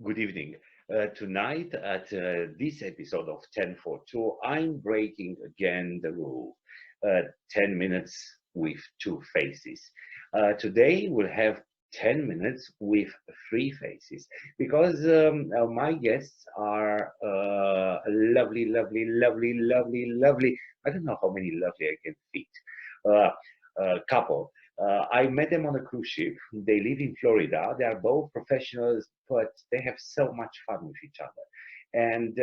Good evening. Tonight at this episode of 10 for 2, I'm breaking again the rule. 10 minutes with two faces. Today we'll have 10 minutes with three faces because my guests are lovely, lovely, lovely, lovely, lovely. I don't know how many lovely I can fit. Uh, Couple. I met them on a cruise ship. They live in Florida. They are both professionals, but they have so much fun with each other. And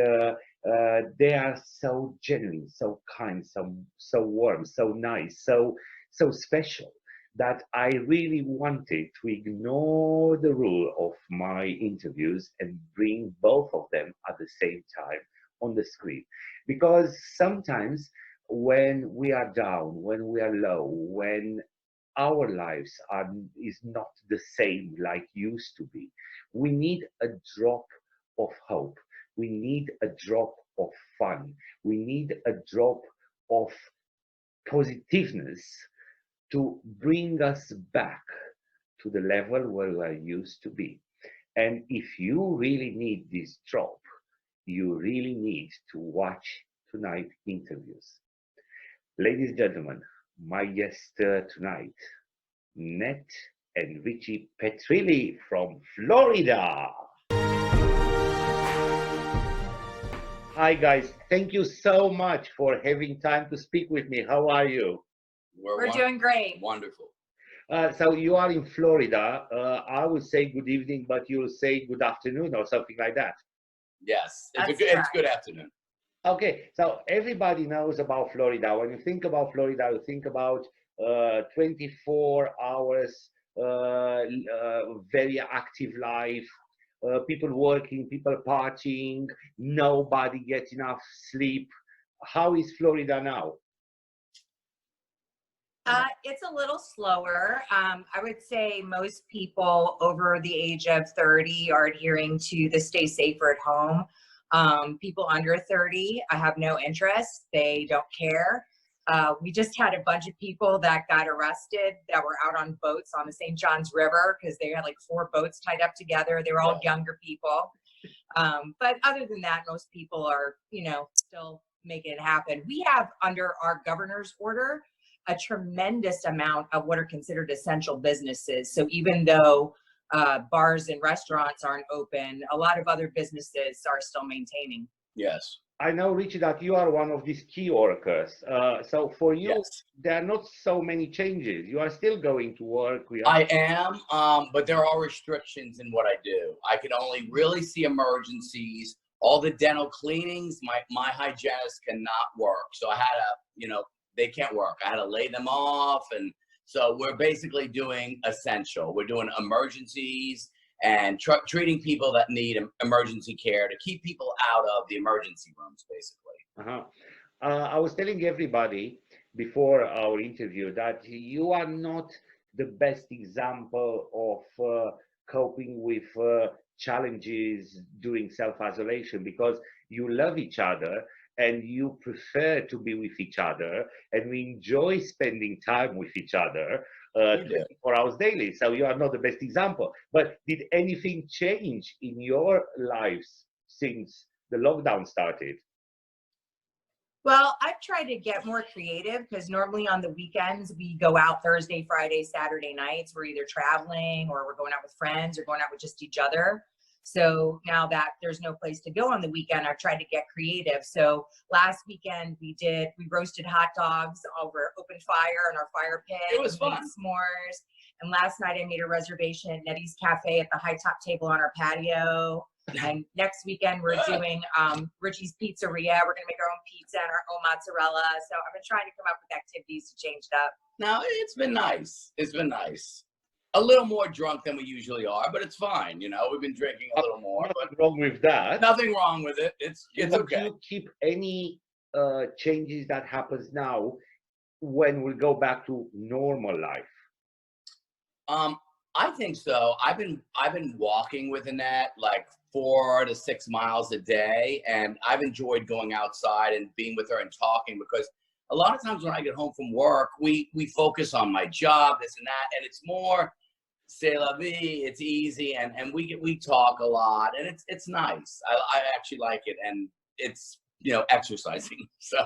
they are so genuine, so kind, so warm, so nice, so special that I really wanted to ignore the rule of my interviews and bring both of them at the same time on the screen. Because sometimes when we are down, when we are low, when our lives is not the same like used to be. We need a drop of hope. We need a drop of fun. We need a drop of positiveness to bring us back to the level where we are used to be. And if you really need this drop, you really need to watch tonight's interviews. Ladies and gentlemen, my guest tonight, Nette and Richi PETRILLI from Florida. Hi guys, thank you so much for having time to speak with me. How are you? We're doing great. Wonderful. So you are in Florida. I would say good evening, but you'll say good afternoon or something like that. Yes, That's it's good afternoon. Okay, so everybody knows about Florida. When you think about Florida, you think about 24 hours, very active life, people working, people partying, nobody gets enough sleep. How is Florida now? It's a little slower. I would say most people over the age of 30 are adhering to the stay safer at home. People under 30 have no interest. They don't care. We just had a bunch of people that got arrested that were out on boats on the St. Johns River because they had like 4 boats tied up together. They were all younger people. But other than that, most people are, still making it happen. We have under our governor's order a tremendous amount of what are considered essential businesses. So even though bars and restaurants aren't open, a lot of other businesses are still maintaining. Yes. I know, Richie, that you are one of these key workers. So for you, Yes. there are not so many changes. You are still going to work. I am, but there are restrictions in what I do. I can only really see emergencies. All the dental cleanings, my hygienist cannot work. So I had to, they can't work. I had to lay them off. And so we're basically doing essential. We're doing emergencies and treating people that need emergency care to keep people out of the emergency rooms, basically. I was telling everybody before our interview that you are not the best example of coping with challenges during self-isolation because you love each other and you prefer to be with each other and we enjoy spending time with each other 24 hours daily. So you are not the best example. But did anything change in your lives since the lockdown started? Well, I've tried to get more creative because normally on the weekends we go out Thursday, Friday, Saturday nights. We're either traveling or we're going out with friends or going out with just each other. So now that there's no place to go on the weekend, I've tried to get creative. So last weekend we roasted hot dogs over open fire in our fire pit. It was fun. S'mores. And last night I made a reservation at Nettie's Cafe at the high top table on our patio. And next weekend we're doing Richie's Pizzeria. We're gonna make our own pizza and our own mozzarella. So I've been trying to come up with activities to change it up. Now it's been nice. It's been nice. A little more drunk than we usually are, but it's fine. We've been drinking a little more. Nothing wrong with that. Nothing wrong with it. It's okay. Do you keep any changes that happens now when we go back to normal life? I think so. I've been walking with Annette like 4 to 6 miles a day, and I've enjoyed going outside and being with her and talking because a lot of times when I get home from work, we focus on my job, this and that, and it's more c'est la vie. It's easy, and we talk a lot, and it's nice. I actually like it, and it's, you know, exercising. So.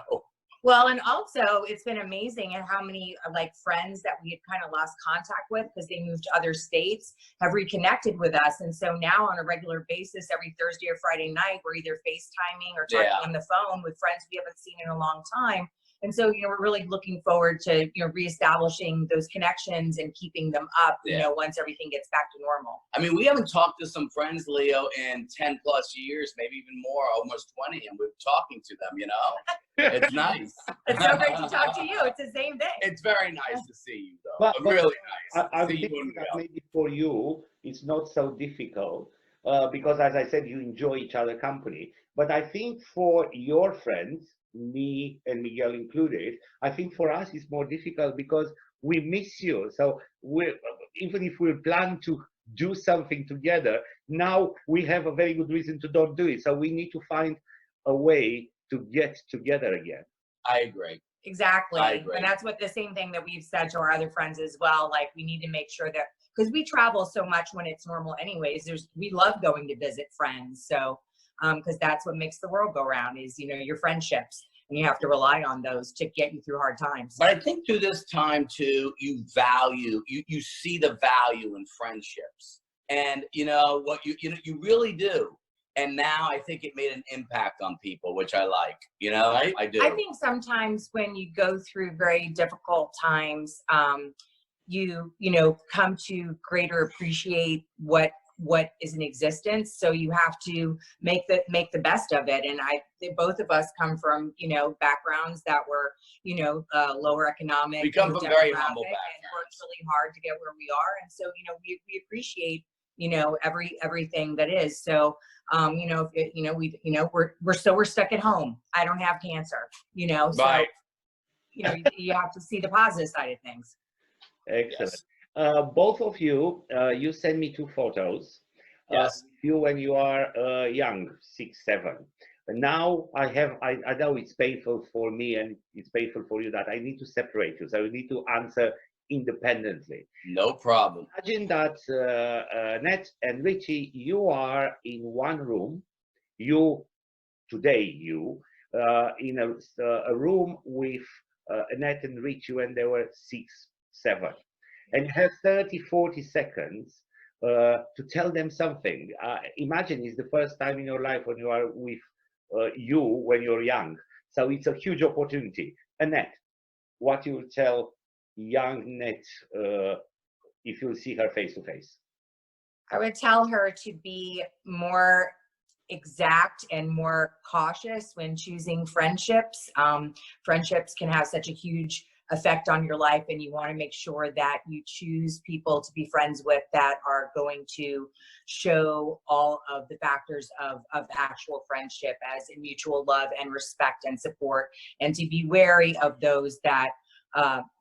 Well, and also it's been amazing at how many like friends that we had kind of lost contact with because they moved to other states have reconnected with us. And so now on a regular basis, every Thursday or Friday night, we're either FaceTiming or talking on the phone with friends we haven't seen in a long time. And so, you know, we're really looking forward to, you know, reestablishing those connections and keeping them up, you know, once everything gets back to normal. I mean, we haven't talked to some friends, Leo, in 10 plus years, maybe even more, almost 20, and we're talking to them, you know? It's nice. It's so great to talk to you. It's the same thing. It's very nice to see you, though. But really nice. I think that maybe for you, it's not so difficult because, as I said, you enjoy each other company. But I think for your friends, me and Miguel included, I think for us it's more difficult because we miss you. So even if we plan to do something together, now we have a very good reason to not do it. So we need to find a way to get together again. I agree. Exactly. I agree. And that's what the same thing that we've said to our other friends as well. Like, we need to make sure that, because we travel so much when it's normal anyways, we love going to visit friends. So because that's what makes the world go round is, you know, your friendships, and you have to rely on those to get you through hard times. But I think through this time too, you see the value in friendships, and you know what you really do. And now I think it made an impact on people, which I like, you know. I do. I think sometimes when you go through very difficult times, you know, come to greater appreciate what is in existence. So you have to make the best of it. And both of us come from, you know, backgrounds that were, you know, lower economic. We come from very humble backgrounds and worked really hard to get where we are. And so, you know, we appreciate, you know, everything that is. So, you know, we're stuck at home. I don't have cancer, you know, so, right. You know, you have to see the positive side of things. Excellent. Yes. Both of you, you send me 2 photos. Yes. You when you are young, 6, 7. And now I know it's painful for me and it's painful for you that I need to separate you. So you need to answer independently. No problem. Imagine that Nette and Richi, you are in one room. Today, in a room with Nette and Richi when they were 6, 7. And you have 30, 40 seconds to tell them something. Imagine it's the first time in your life when you are with when you're young. So it's a huge opportunity. Annette, what you will tell young Nette if you'll see her face to face? I would tell her to be more exact and more cautious when choosing friendships. Friendships can have such a huge effect on your life, and you want to make sure that you choose people to be friends with that are going to show all of the factors of actual friendship, as in mutual love and respect and support, and to be wary of those that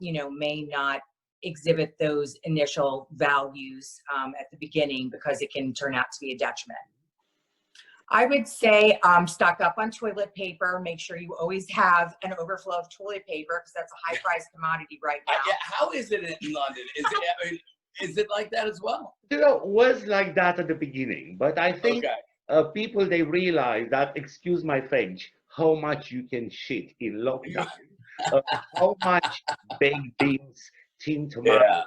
you know, may not exhibit those initial values at the beginning, because it can turn out to be a detriment. I would say stock up on toilet paper. Make sure you always have an overflow of toilet paper, because that's a high-priced commodity right now. Yeah, how is it in London? Is it like that as well? You know, it was like that at the beginning, but I think people, they realize that, excuse my French, how much you can shit in lockdown, how much baked beans, tin tomatoes,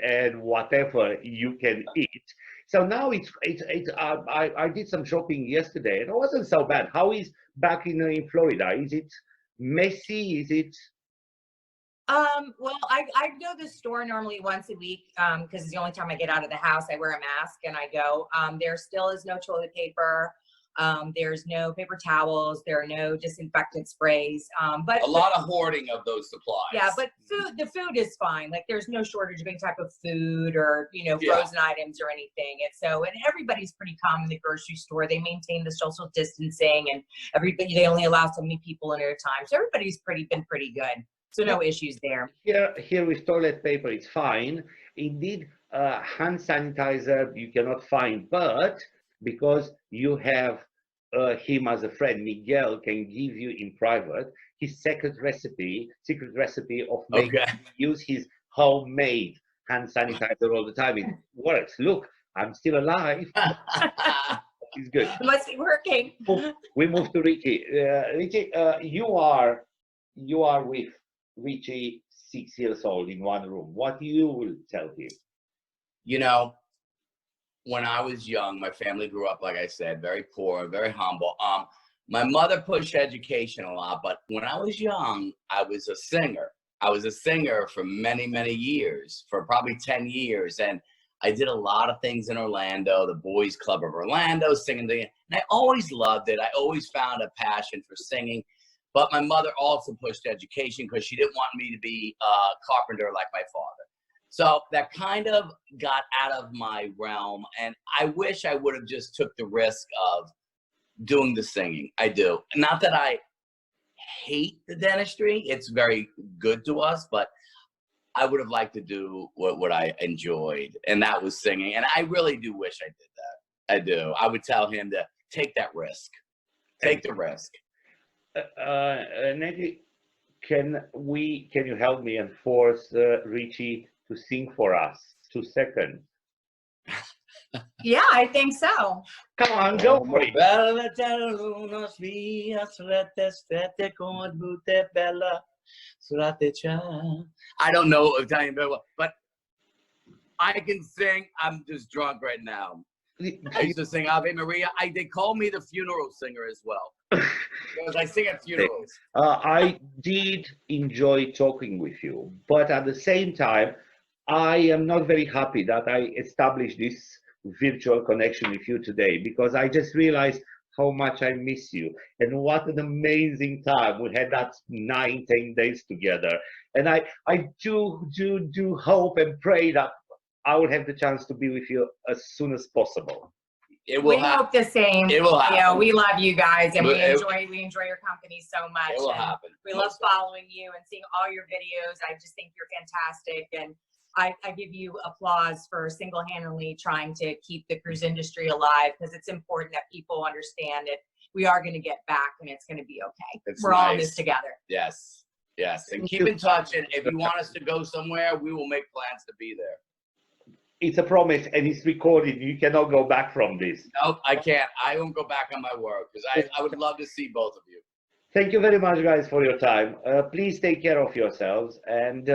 and whatever you can eat. So now I did some shopping yesterday, and it wasn't so bad. How is back in Florida? Is it messy? Is it? Well, I go to the store normally once a week because it's the only time I get out of the house. I wear a mask and I go. There still is no toilet paper. There's no paper towels. There are no disinfectant sprays. But a lot of hoarding of those supplies. Yeah, but the food is fine. Like, there's no shortage of any type of food or, you know, frozen items or anything. And everybody's pretty calm in the grocery store. They maintain the social distancing, and they only allow so many people in at a time. So everybody's been pretty good. So no issues there. Here with toilet paper, it's fine. Indeed, hand sanitizer you cannot find, but because you have him as a friend, Miguel can give you in private his secret recipe of making use his homemade hand sanitizer all the time. It works. Look, I'm still alive. It's good. It must be working. We move to Richi. Richi, you are with Richi, 6 years old, in one room. What you will tell him? You know, when I was young, my family grew up, like I said, very poor, very humble. My mother pushed education a lot, but when I was young, I was a singer. I was a singer for many, many years, for probably 10 years. And I did a lot of things in Orlando, the Boys Club of Orlando, singing. And I always loved it. I always found a passion for singing. But my mother also pushed education because she didn't want me to be a carpenter like my father. So that kind of got out of my realm. And I wish I would have just took the risk of doing the singing. I do. Not that I hate the dentistry. It's very good to us, but I would have liked to do what I enjoyed, and that was singing. And I really do wish I did that. I do. I would tell him to take that risk. Take the risk. Nette, can you help me and force Richi to sing for us? 2 seconds. Yeah, I think so. Come on, go for it. I don't know Italian very well, but I can sing. I'm just drunk right now. I used to sing Ave Maria. They call me the funeral singer as well, because I sing at funerals. I did enjoy talking with you, but at the same time, I am not very happy that I established this virtual connection with you today, because I just realized how much I miss you, and what an amazing time we had that 9-10 days together. And I do hope and pray that I will have the chance to be with you as soon as possible. We hope the same. It will happen. You know, we love you guys, and we enjoy your company so much. It will happen. We love following you and seeing all your videos. I just think you're fantastic, and I give you applause for single-handedly trying to keep the cruise industry alive, because it's important that people understand it. We are going to get back, and it's going to be okay. We're all in this together. Yes, yes. And keep in touch. And if you want us to go somewhere, we will make plans to be there. It's a promise, and it's recorded. You cannot go back from this. Nope, I can't. I won't go back on my word, because I would love to see both of you. Thank you very much, guys, for your time. Please take care of yourselves. And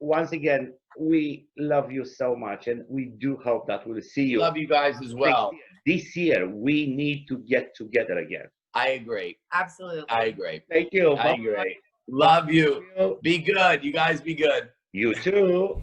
once again, we love you so much, and we do hope that we'll see you. Love you guys as well. This year, we need to get together again. I agree. Absolutely. I agree. Thank you. I agree. Love you. Be good. You guys be good. You too.